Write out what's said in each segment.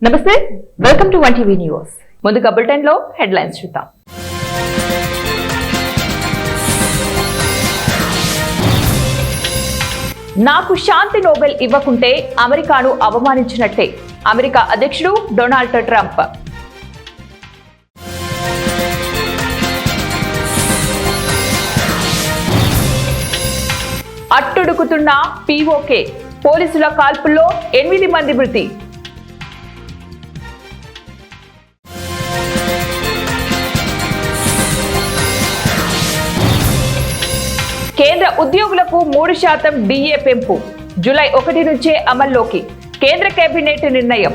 నమస్తే, welcome to 1TV news. ముందుగా bulletin లో హెడ్లైన్స్ చూద్దాం. నాకు శాంతి నోబెల్ ఇవ్వకుంటే అమెరికాను అవమానించినట్టే అమెరికా అధ్యక్షుడు డొనాల్డ్ ట్రంప్. అట్టుడుకుతున్న పీఓకే, పోలీసుల కాల్పుల్లో 8 మంది మృతి. కేంద్ర ఉద్యోగులకు 3% డిఏ పెంపు జూలై 1 నుంచే అమల్లోకి కేంద్ర కేబినెట్ నిర్ణయం.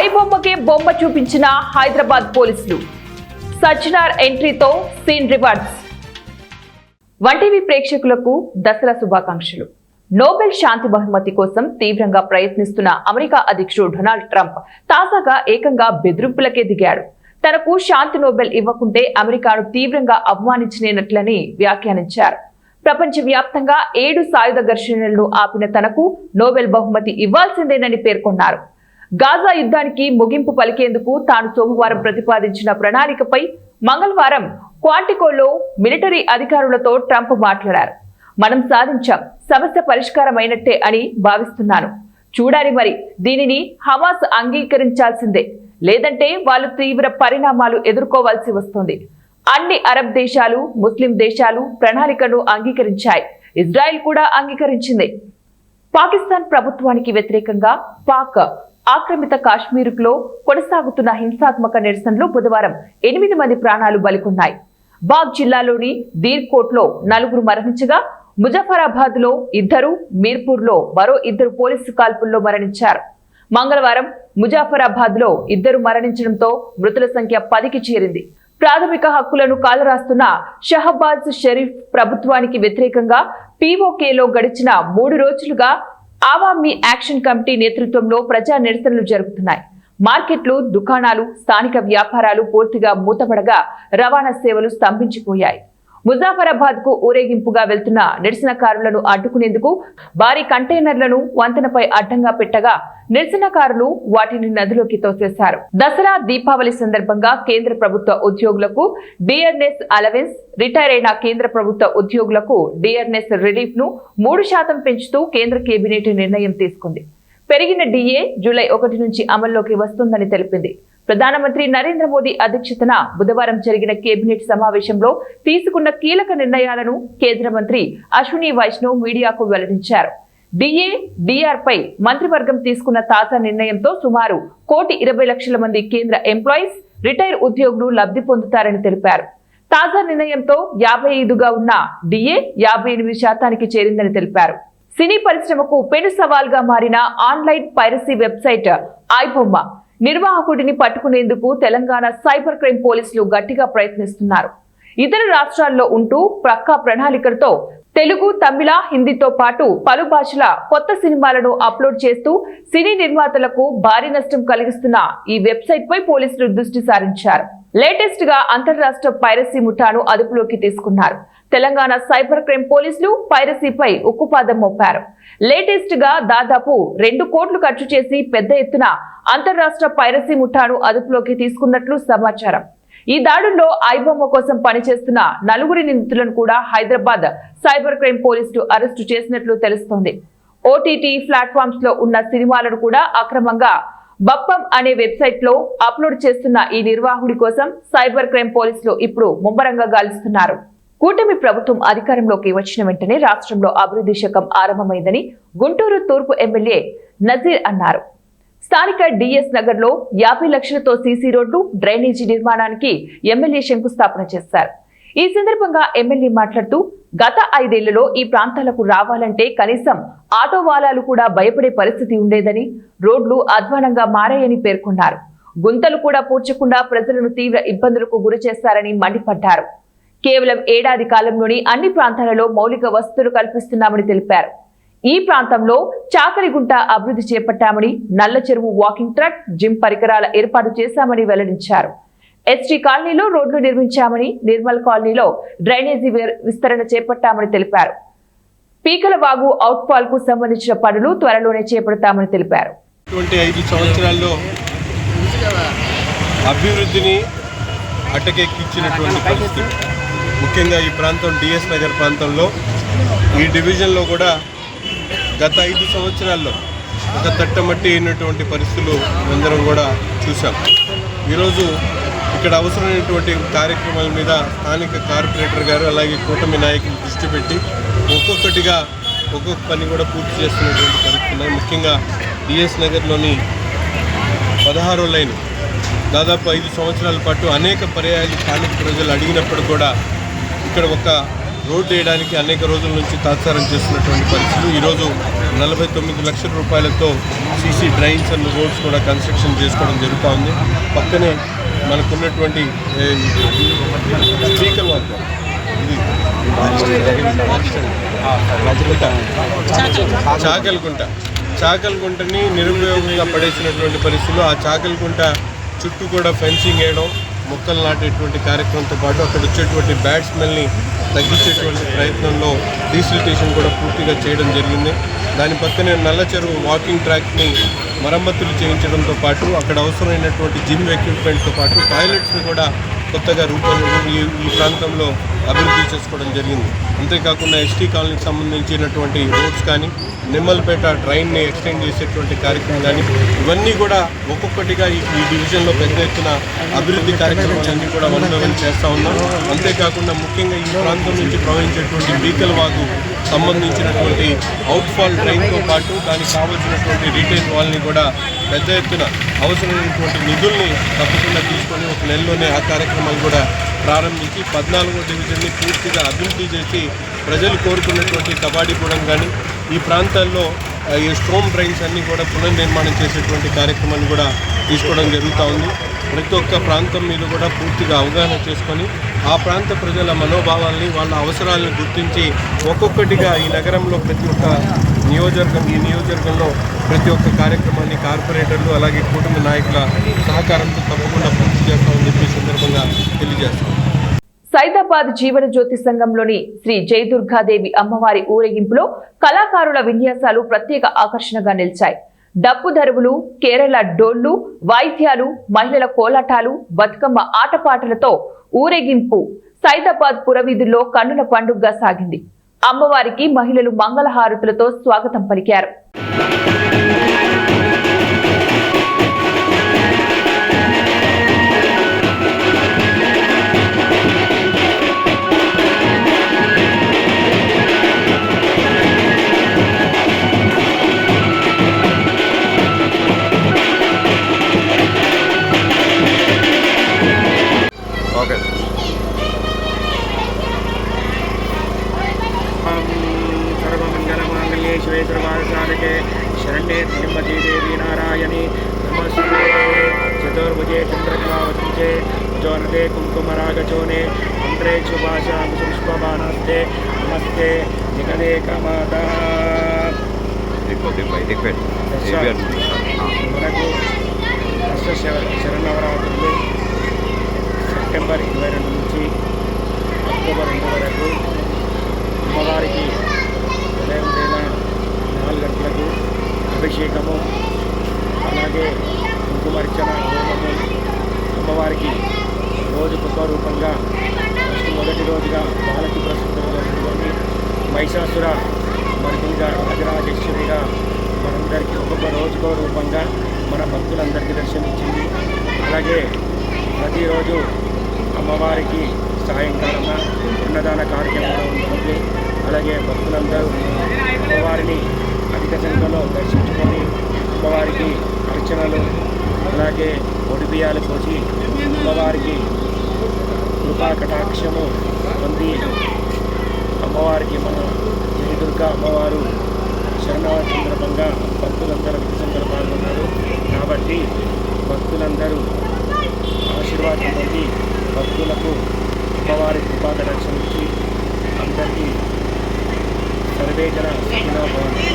ఐబొమ్మకే బొమ్మ చూపించిన హైదరాబాద్ పోలీసులు, సజ్జనార్ ఎంట్రీతో సీన్ రివర్స్. 1TV ప్రేక్షకులకు దసరా శుభాకాంక్షలు. నోబెల్ శాంతి బహుమతి కోసం తీవ్రంగా ప్రయత్నిస్తున్న అమెరికా అధ్యక్షుడు డొనాల్డ్ ట్రంప్ తాజాగా ఏకంగా బెదిరింపులకే దిగాడు. తనకు శాంతి నోబెల్ ఇవ్వకుంటే అమెరికాను తీవ్రంగా అవమానించినట్లని వ్యాఖ్యానించారు. ప్రపంచ వ్యాప్తంగా 7 సాయుధ ఘర్షణలను ఆపిన తనకు నోబెల్ బహుమతి ఇవ్వాల్సిందేనని పేర్కొన్నారు. గాజా యుద్ధానికి ముగింపు పలికేందుకు తాను సోమవారం ప్రతిపాదించిన ప్రణాళికపై మంగళవారం క్వాంటికోలో మిలిటరీ అధికారులతో ట్రంప్ మాట్లాడారు. మనం సాధించాం, సమస్య పరిష్కారమైనట్టే అని భావిస్తున్నాను. చూడాలి, మరి దీనిని హమాస్ అంగీకరించాల్సిందే, లేదంటే వాళ్ళు తీవ్ర పరిణామాలు ఎదుర్కోవాల్సి వస్తుంది. అన్ని అరబ్ దేశాలు, ముస్లిం దేశాలు ప్రణాళికను అంగీకరించాయి. ఇజ్రాయెల్ కూడా అంగీకరించింది. పాకిస్తాన్ ప్రభుత్వానికి వ్యతిరేకంగా పాక్ ఆక్రమిత కాశ్మీర్లో కొనసాగుతున్న హింసాత్మక నిరసనలు బుధవారం 8 మంది ప్రాణాలు బలికొన్నాయి. బాగ్ జిల్లాలోని దీర్కోట్లో 4 మరణించగా ముజఫరాబాద్ లో 2, మీర్పూర్ లో మరో 2 పోలీసు కాల్పుల్లో మరణించారు. మంగళవారం ముజఫరాబాద్ లో 2 మరణించడంతో మృతుల సంఖ్య 10కి చేరింది. ప్రాథమిక హక్కులను కాలరాస్తున్న షహబాజ్ షరీఫ్ ప్రభుత్వానికి వ్యతిరేకంగా పీఓకేలో గడిచిన 3 రోజులుగా ఆవామీ యాక్షన్ కమిటీ నేతృత్వంలో ప్రజా నిరసనలు జరుగుతున్నాయి. మార్కెట్లు, దుకాణాలు, స్థానిక వ్యాపారాలు పూర్తిగా మూతపడగా రవాణా సేవలు స్తంభించిపోయాయి. ముజాఫరాబాద్ కు ఊరేగింపుగా వెళ్తున్న నిరసనకారులను అడ్డుకునేందుకు భారీ కంటైనర్లను వంతెనపై అడ్డంగా పెట్టగా నిరసనకారులు వాటిని నదిలోకి తోసేశారు. దసరా, దీపావళి సందర్భంగా కేంద్ర ప్రభుత్వ ఉద్యోగులకు డిఆర్ఎస్ అలవెన్స్, రిటైర్ అయిన కేంద్ర ప్రభుత్వ ఉద్యోగులకు డిఆర్ఎస్ రిలీఫ్ ను 3% పెంచుతూ కేంద్ర కేబినెట్ నిర్ణయం తీసుకుంది. పెరిగిన డిఏ జూలై 1 నుంచి అమల్లోకి వస్తుందని తెలిపింది. ప్రధానమంత్రి నరేంద్ర మోదీ అధ్యక్షతన బుధవారం జరిగిన కేబినెట్ సమావేశంలో తీసుకున్న కీలక నిర్ణయాలను కేంద్ర మంత్రి అశ్విని వైష్ణవ్ మీడియాకు వెల్లడించారు. డిఏ, డిఆర్ పై మంత్రివర్గం తీసుకున్న తాజా నిర్ణయంతో సుమారు 1,20,00,000 మంది కేంద్ర ఎంప్లాయీస్, రిటైర్ ఉద్యోగులు లబ్ధి పొందుతారని తెలిపారు. తాజా నిర్ణయంతో 55గా ఉన్న డిఏ 58% చేరిందని తెలిపారు. సినీ పరిశ్రమకు పెను సవాల్గా మారిన ఆన్లైన్ పైరసీ వెబ్సైట్ ఐబొమ్మ నిర్వాహకుడిని పట్టుకునేందుకు తెలంగాణ సైబర్ క్రైమ్ పోలీసులు గట్టిగా ప్రయత్నిస్తున్నారు. ఇతర రాష్ట్రాల్లో ఉంటూ పక్కా ప్రణాళికలతో తెలుగు, తమిళ, హిందీతో పాటు పలు భాషల కొత్త సినిమాలను అప్లోడ్ చేస్తూ సినీ నిర్మాతలకు భారీ నష్టం కలిగిస్తున్న ఈ వెబ్సైట్ పై పోలీసులు దృష్టి సారించారు. లేటెస్ట్ గా అంతర్రాష్ట్ర పైరసీ ముఠాను అదుపులోకి తీసుకున్నారు. తెలంగాణ సైబర్ క్రైమ్ పోలీసులు పైరసీపై ఉక్కుపాదం మోపారు. లేటెస్ట్ గా దాదాపు 2 కోట్లు ఖర్చు చేసి పెద్ద ఎత్తున అంతర్రాష్ట్ర పైరసీ ముఠాను అదుపులోకి తీసుకున్నట్లు సమాచారం. ఈ దాడుల్లో ఐబొమ్మ కోసం పనిచేస్తున్న 4 నిందితులను కూడా హైదరాబాద్ సైబర్ క్రైమ్ పోలీసులు అరెస్టు చేసినట్లు తెలుస్తోంది. ఓటీటీ ప్లాట్ఫామ్స్ లో ఉన్న సినిమాలను కూడా అక్రమంగా బప్పం అనే వెబ్సైట్ లో అప్లోడ్ చేస్తున్న ఈ నిర్వాహకుడి కోసం సైబర్ క్రైమ్ పోలీసులు ఇప్పుడు ముమ్మరంగా గాలిస్తున్నారు. కూటమి ప్రభుత్వం అధికారంలోకి వచ్చిన వెంటనే రాష్ట్రంలో అభివృద్ధి శకం ఆరంభమైందని గుంటూరు తూర్పు ఎమ్మెల్యే నజీర్ అన్నారు. స్థానిక డిఎస్ నగర్ లో 50 లక్షలతో సీసీ రోడ్లు, డ్రైనేజీ నిర్మాణానికి ఎమ్మెల్యే శంకుస్థాపన చేశారు. ఈ సందర్భంగా ఎమ్మెల్యే మాట్లాడుతూ గత 5 ఏళ్లలో ఈ ప్రాంతాలకు రావాలంటే కనీసం ఆటో వాలాలు కూడా భయపడే పరిస్థితి ఉండేదని, రోడ్లు అధ్వానంగా మారాయని పేర్కొన్నారు. గుంతలు కూడా పూడ్చకుండా ప్రజలను తీవ్ర ఇబ్బందులకు గురి చేశారని మండిపడ్డారు. కేవలం ఏడాది కాలంలోని అన్ని ప్రాంతాలలో మౌలిక వసతులు కల్పిస్తున్నామని తెలిపారు. ఈ ప్రాంతంలో చాకలిగుంట అభివృద్ధి చేపట్టామని, నల్ల చెరువు వాకింగ్ ట్రాక్, జిమ్ పరికరాల ఏర్పాటు చేశామని వెల్లడించారు. ఎస్టీ కాలనీలో రోడ్లు నిర్మించామని, నిర్మల్ కాలనీలో డ్రైనేజీ విస్తరణ చేపట్టామని తెలిపారు. పీకల వాగు అవుట్ ఫాల్ కు సంబంధించిన పనులు త్వరలోనే చేపడతామని తెలిపారు. 5 సంవత్సరాల్లో అభివృద్ధిని అటకెక్కించినటువంటి పరిస్థితి, ముఖ్యంగా ఈ ప్రాంతం డిఎస్ నగర్ ప్రాంతంలో ఈ డివిజన్లో కూడా గత 5 సంవత్సరాల్లో ఒక తట్టమట్టి అయినటువంటి పరిస్థితులు అందరం కూడా చూసాం. ఈరోజు ఇక్కడ అవసరమైనటువంటి కార్యక్రమాల మీద స్థానిక కార్పొరేటర్ గారు అలాగే కూటమి నాయకులు దృష్టి పెట్టి ఒక్కొక్కటిగా ఒక్కొక్క పని కూడా పూర్తి చేస్తున్నటువంటి పరిస్థితులు. ముఖ్యంగా డిఎస్ నగర్లోని 16వ లైన్ దాదాపు 5 సంవత్సరాల పాటు అనేక పర్యాయాలు స్థానిక ప్రజలు అడిగినప్పుడు కూడా ఇక్కడ ఒక రోడ్డు వేయడానికి అనేక రోజుల నుంచి తాత్సారం చేస్తున్నటువంటి పరిస్థితులు. ఈరోజు 49 లక్షల రూపాయలతో సీసీ డ్రైన్స్ అండ్ రోడ్స్ కూడా కన్స్ట్రక్షన్ చేసుకోవడం జరుగుతూ ఉంది. పక్కనే మనకున్నటువంటి స్పీకర్ వర్క్ ఇది చాకల్గుంటని నిరుపయోగంగా పడేసినటువంటి పరిస్థితులు. ఆ చాకల్గుంట చుట్టూ కూడా ఫెన్సింగ్ వేయడం, మొక్కలు నాటేటువంటి కార్యక్రమంతో పాటు అక్కడ వచ్చేటువంటి బ్యాడ్ స్మెల్ని తగ్గించేటువంటి ప్రయత్నంలో డీసిల్టేషన్ కూడా పూర్తిగా చేయడం జరిగింది. దాని పక్కనే నల్ల చెరువు వాకింగ్ ట్రాక్ని మరమ్మతులు చేయించడంతో పాటు అక్కడ అవసరమైనటువంటి జిమ్ ఎక్విప్మెంట్తో పాటు టాయిలెట్స్ని కూడా కొత్తగా ఈ ప్రాంతంలో అభివృద్ధి చేసుకోవడం జరిగింది. అంతేకాకుండా ఎస్టీ కాలనీకి సంబంధించినటువంటి రోడ్స్ కానీ, నిమ్మలపేట డ్రైన్ని ఎక్స్టెండ్ చేసేటువంటి కార్యక్రమం కానీ, ఇవన్నీ కూడా ఒక్కొక్కటిగా ఈ డివిజన్లో పెద్ద ఎత్తున అభివృద్ధి కార్యక్రమాలన్నీ కూడా వన్ చేస్తూ ఉన్నాం. అంతేకాకుండా ముఖ్యంగా ఈ ప్రాంతం నుంచి ప్రవహించేటువంటి బీకల్ వాగు సంబంధించినటువంటి అవుట్ఫాల్ డ్రైన్తో పాటు దానికి కావాల్సినటువంటి రీటైల్ వాల్ని కూడా పెద్ద ఎత్తున అవసరమైనటువంటి నిధుల్ని తప్పకుండా తీసుకొని ఒక నెలలోనే ఆ కార్యక్రమాలు కూడా ప్రారంభించి 14వ డివిజన్ని పూర్తిగా అభివృద్ధి చేసి ప్రజలు కోరుకున్నటువంటి కబాడీగూడెం కానీ ఈ ప్రాంతాల్లో ఈ స్టోమ్ డ్రైన్స్ అన్నీ కూడా పునర్నిర్మాణం చేసేటువంటి కార్యక్రమాన్ని కూడా తీసుకోవడం జరుగుతూ ఉంది. ప్రతి ఒక్క ప్రాంతం మీద కూడా పూర్తిగా అవగాహన చేసుకొని ఆ ప్రాంత ప్రజల మనోభావాల్ని, వాళ్ళ అవసరాలను గుర్తించి ఒక్కొక్కటిగా ఈ నగరంలో ప్రతి ఒక్క నియోజకవర్గంలో ప్రతి ఒక్క కార్యక్రమాన్ని కార్పొరేటర్లు అలాగే కుటుంబ నాయకుల సహకారంతో తప్పకుండా పూర్తి చేస్తామని చెప్పి సందర్భంగా తెలియజేస్తాం. సైదాబాద్ జీవన జ్యోతి సంఘంలోని శ్రీ జయదుర్గాదేవి అమ్మవారి ఊరేగింపులో కళాకారుల విన్యాసాలు ప్రత్యేక ఆకర్షణగా నిలిచాయి. డప్పు దరువులు, కేరళ డోళ్లు, వాయిద్యాలు, మహిళల కోలాటాలు, బతుకమ్మ ఆటపాటలతో ఊరేగింపు సైదాబాద్ పురవీధుల్లో కన్నుల పండుగగా సాగింది. అమ్మవారికి మహిళలు మంగళహారతులతో స్వాగతం పలికారు. सर्वमंगलमांगल्ये शरण्ये त्र्यंबके देवी नारायणी नमस्ते. चतुर्भुजे चंद्रकलावतीचे जोनते कुंकुमरागचोने मंत्रे शुभाशा पुष्पबाणास्ते नमस्ते निगदे कामाता. మనకు శరణవరాత్రులు సెప్టెంబర్ 22 నుంచి అక్టోబర్ 2 వరకు అమ్మవారికి ఉదయం వేళ 4 గంటలకు అభిషేకము, అలాగే కుంకుమర్చన హోమము, అమ్మవారికి రోజుకొక రూపంగా మొదటి రోజుగా బాలకి ప్రసిద్ధంలోని మహిషాసుర మర్దినిగా రాజరాజేశ్వరిగా మనందరికీ ఒక్కొక్క రోజుకో రూపంగా మన భక్తులందరికీ దర్శనమిచ్చింది. అలాగే ప్రతిరోజు అమ్మవారికి సాయంకాలం అన్నదాన కార్యక్రమం ఉంటుంది. అలాగే భక్తులందరూ అమ్మవారిని అధిక సంఖ్యలో దర్శించుకొని అమ్మవారికి అర్చనలు, అలాగే ఒడిబియ్యాలు పోసి అమ్మవారికి కృపా కటాక్షము పొంది అమ్మవారికి మన జయదుర్గా అమ్మవారు శరణావతి సందర్భంగా భక్తులందరూ అధిక సంఖ్యలో పాల్గొన్నారు. కాబట్టి భక్తులందరూ ఆశీర్వాదం పొంది భక్తులకు అమ్మవారి కృపా కటాక్షం ఇచ్చి అందరికీ సర్వేజన సుఖినో భవంతు.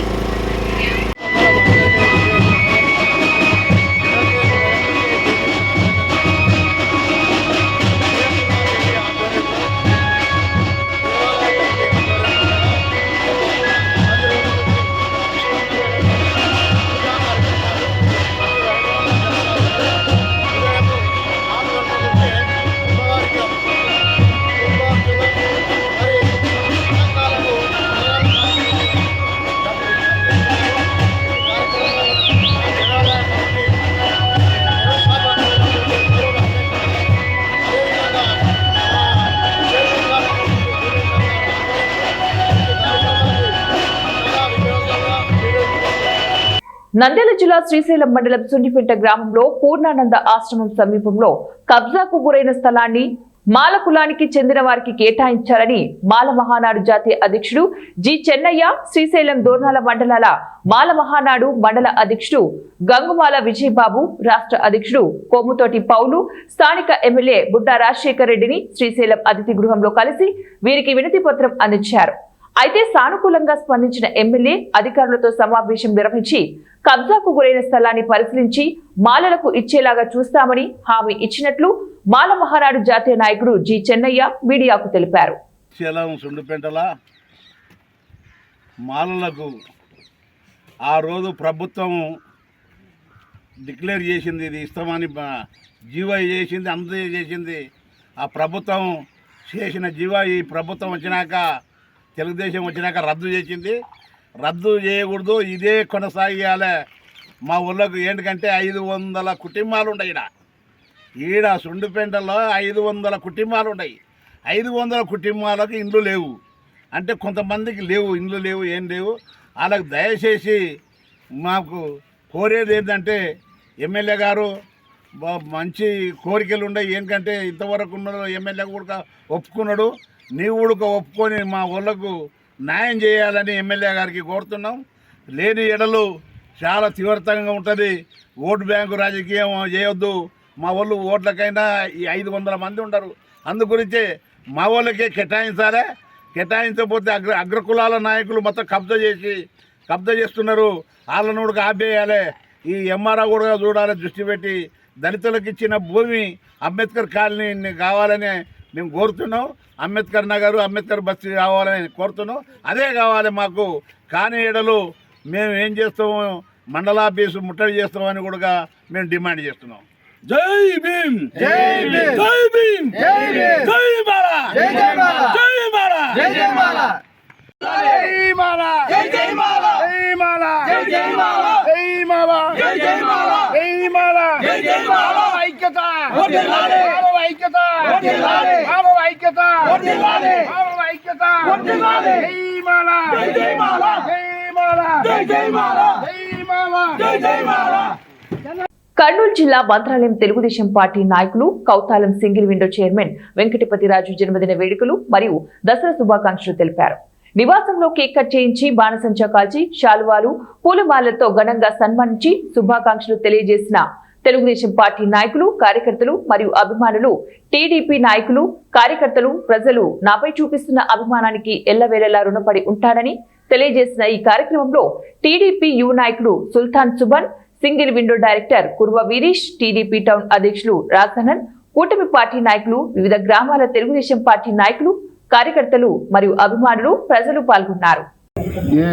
నంద్యాల జిల్లా శ్రీశైలం మండలం సుండిపేట గ్రామంలో పూర్ణానంద ఆశ్రమం సమీపంలో కబ్జాకు గురైన స్థలాన్ని మాల కులానికి చెందిన వారికి కేటాయించాలని మాల మహానాడు జాతీయ అధ్యక్షుడు జి చెన్నయ్య, శ్రీశైలం దోర్నాల మండలాల మాల మహానాడు మండల అధ్యక్షుడు గంగుమాల విజయబాబు, రాష్ట్ర అధ్యక్షుడు కొమ్ముతోటి పౌలు, స్థానిక ఎమ్మెల్యే బుడ్డా రాజశేఖర్ రెడ్డిని శ్రీశైలం అతిథి గృహంలో కలిసి వీరికి వినతి పత్రం అందించారు. అయితే సానుకూలంగా స్పందించిన ఎమ్మెల్యే అధికారులతో సమావేశం నిర్వహించి కబ్జాకు గురైన స్థలాన్ని పరిశీలించి మాలలకు ఇచ్చేలాగా చూస్తామని హామీ ఇచ్చినట్లు మాల మహానాడు జాతీయ నాయకుడు జి చెన్నయ్య మీడియాకు తెలిపారు. సుండిపేటల మాలలకు ఆ రోజు ప్రభుత్వం డిక్లేర్ చేసింది, ఇది ఇస్తామని జీవో చేసింది, అందరూ చేసింది. ఆ ప్రభుత్వం చేసిన జీవో ఈ ప్రభుత్వం వచ్చినాక, తెలుగుదేశం వచ్చినాక రద్దు చేసింది. రద్దు చేయకూడదు, ఇదే కొనసాగాలి. మా ఊళ్ళకు ఏంటంటే 500 కుటుంబాలు ఉన్నాయి. ఈడ సుండిపేటలో 500 కుటుంబాలు ఉన్నాయి. 500 కుటుంబాలకు ఇండ్లు లేవు. అంటే కొంతమందికి లేవు, ఇండ్లు లేవు, ఏం లేవు. వాళ్ళకు దయచేసి మాకు కోరేది ఏంటంటే, ఎమ్మెల్యే గారు మంచి కోరికలు ఉన్నాయి. ఏంటంటే ఇంతవరకు ఉన్నాడు ఎమ్మెల్యే కూడా ఒప్పుకున్నాడు, నీవు కూడా ఒప్పుకొని మా ఊళ్ళకు న్యాయం చేయాలని ఎమ్మెల్యే గారికి కోరుతున్నాం. లేని ఎడలు చాలా తీవ్రతంగా ఉంటుంది. ఓటు బ్యాంకు రాజకీయం చేయొద్దు. మా వాళ్ళు ఓట్లకైనా ఈ 500 మంది ఉంటారు. అందుగురించే మా వాళ్ళకే కేటాయించాలి. కేటాయించకపోతే అగ్రకులాల నాయకులు మొత్తం కబ్జా చేస్తున్నారు. వాళ్ళను కూడా ఆపేయాలి. ఈ ఎంఆర్ఓ కూడా చూడాలి, దృష్టి పెట్టి దళితులకు ఇచ్చిన భూమి అంబేద్కర్ కాలనీ కావాలని మేము కోరుతున్నాం. అంబేద్కర్ నగరు, అంబేద్కర్ బస్తీ కావాలని కోరుతున్నాం. అదే కావాలి మాకు. కాని ఏడలు మేము ఏం చేస్తాము, మండలాఫీసు ముట్టడి చేస్తామని కూడా మేము డిమాండ్ చేస్తున్నాం. జై భీమ్, జై భీమ్, జై భీమ్, జై భీమ్, జై మాల, జై మాల, జై మాల, జై మాల, జై మాల, జై మాల, జై మాల, జై మాల, జై మాల, జై మాల, జై మాల, జై మాల. ఐక్యత వర్ధిల్లాలి, ఐక్యత వర్ధిల్లాలి, ఐక్యత వర్ధిల్లాలి, ఐక్యత వర్ధిల్లాలి. జై మాల, జై మాల, జై మాల, జై మాల, జై మాల, జై మాల. కర్నూలు జిల్లా మంత్రాలయం తెలుగుదేశం పార్టీ నాయకులు Kowthalam single window chairman Venkatapathi Raju జన్మదిన వేడుకలు మరియు దసరా శుభాకాంక్షలు తెలిపారు. నివాసంలో కేక్ కట్ చేయించి బాణసంచా కాల్చి శాలువాలు, పూలమాలలతో ఘనంగా సన్మానించి శుభాకాంక్షలు తెలియజేసిన తెలుగుదేశం పార్టీ నాయకులు, కార్యకర్తలు మరియు అభిమానులు, టీడీపీ నాయకులు, కార్యకర్తలు, ప్రజలు నాపై చూపిస్తున్న అభిమానానికి ఎల్లవేళలా రుణపడి ఉంటానని తెలియజేసిన ఈ కార్యక్రమంలో టీడీపీ యువ నాయకుడు Sultan Suban, single window director Kurva Veerish, TDP town అధ్యక్షులు రాజనన్, కూటమి పార్టీ నాయకులు, వివిధ గ్రామాల తెలుగుదేశం పార్టీ నాయకులు, కార్యకర్తలు మరియు అభిమానులు, ప్రజలు పాల్గొన్నారు. ఏ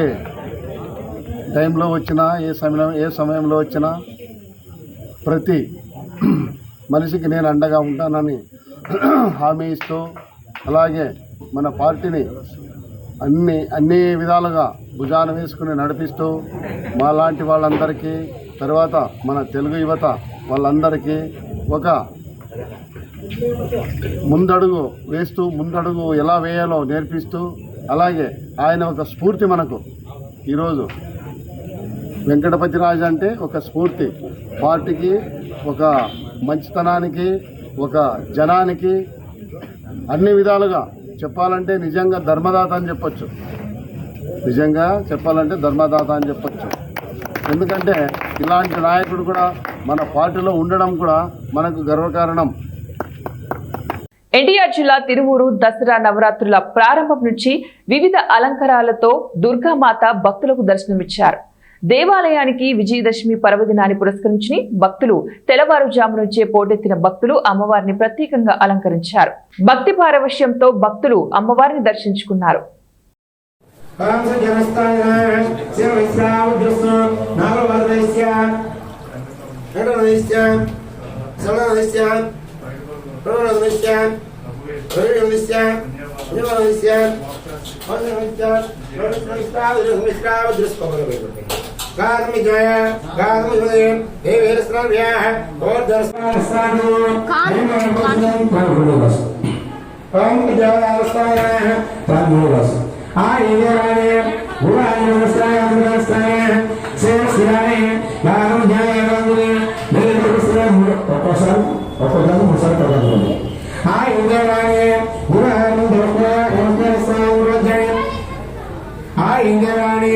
టైంలో వచ్చినా, ఏ సమయంలో వచ్చినా ప్రతి మనిషికి నేను అండగా ఉంటానని హామీ ఇస్తూ, అలాగే మన పార్టీని అన్ని విధాలుగా భుజాన వేసుకుని నడిపిస్తూ, మా లాంటి వాళ్ళందరికీ, తర్వాత మన తెలుగు యువత వాళ్ళందరికీ ఒక ముందడుగు ఎలా వేయాలో నేర్పిస్తూ, అలాగే ఆయన ఒక స్ఫూర్తి మనకు. ఈరోజు వెంకటపతిరాజు అంటే ఒక స్ఫూర్తి, పార్టీకి, ఒక మంచితనానికి, ఒక జనానికి, అన్ని విధాలుగా చెప్పాలంటే నిజంగా ధర్మదాత అని చెప్పొచ్చు. ధర్మదాత అని చెప్పొచ్చు. ఎందుకంటే ఇలాంటి నాయకుడు కూడా మన పార్టీలో ఉండడం కూడా మనకు గర్వకారణం. ఎన్టీఆర్ జిల్లా తిరువూరు దసరా నవరాత్రుల ప్రారంభం నుంచి వివిధ అలంకారాలతో దుర్గామాత భక్తులకు దర్శనమిచ్చారు. దేవాలయానికి విజయదశమి పర్వదినాన్ని పురస్కరించుని భక్తులు తెల్లవారుజాము నుంచే పోటెత్తిన భక్తులు అమ్మవారిని ప్రత్యేకంగా అలంకరించారు. భక్తి పారవశ్యంతో భక్తులు అమ్మవారిని దర్శించుకున్నారు. गाधमिजय गाधमिजय हे वीरस्नाभ्याः और दर्शनास्थानो कामभूलवस् ओम विद्यावस्थायाः कामभूलवस् आयेराणे भुवाय नमस्ताय नमस्ताय से शिराय ఇంద్రాణి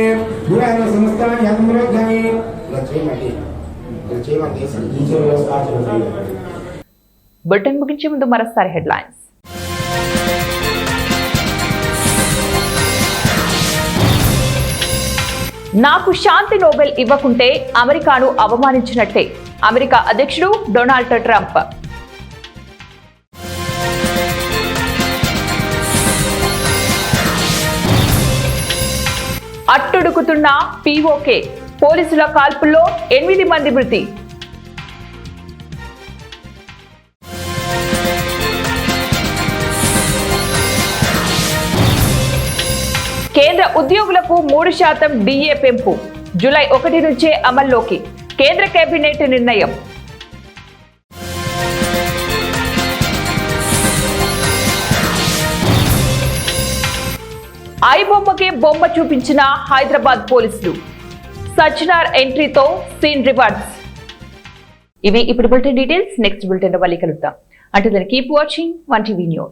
సంస్థాన్ని అమృతని బులెటిన్ ముగించే ముందు మరోసారి హెడ్లైన్స్. నాకు శాంతి నోబెల్ ఇవ్వకుంటే అమెరికాను అవమానించినట్టే అమెరికా అధ్యక్షుడు డొనాల్డ్ ట్రంప్. అట్టుడుకుతున్న పీఓకే పోలీసుల కాల్పుల్లో 8 మంది మృతి. కేంద్ర ఉద్యోగులకు 3% డిఏ పెంపు జూలై 1 నుంచే అమల్లోకి కేంద్ర కేబినెట్ నిర్ణయం. ఐబొమ్మకే బొమ్మ చూపించిన హైదరాబాద్ పోలీసులు. సజ్జనార్ ఎంట్రీతో సీన్ రివర్స్. ఇవి ఇప్పుడు బులెటిన్ డీటెయిల్స్. నెక్స్ట్ బులెటిన్ లో మళ్ళీ కలుద్దాం. అంటే కీప్ వాచింగ్ 1TV న్యూస్.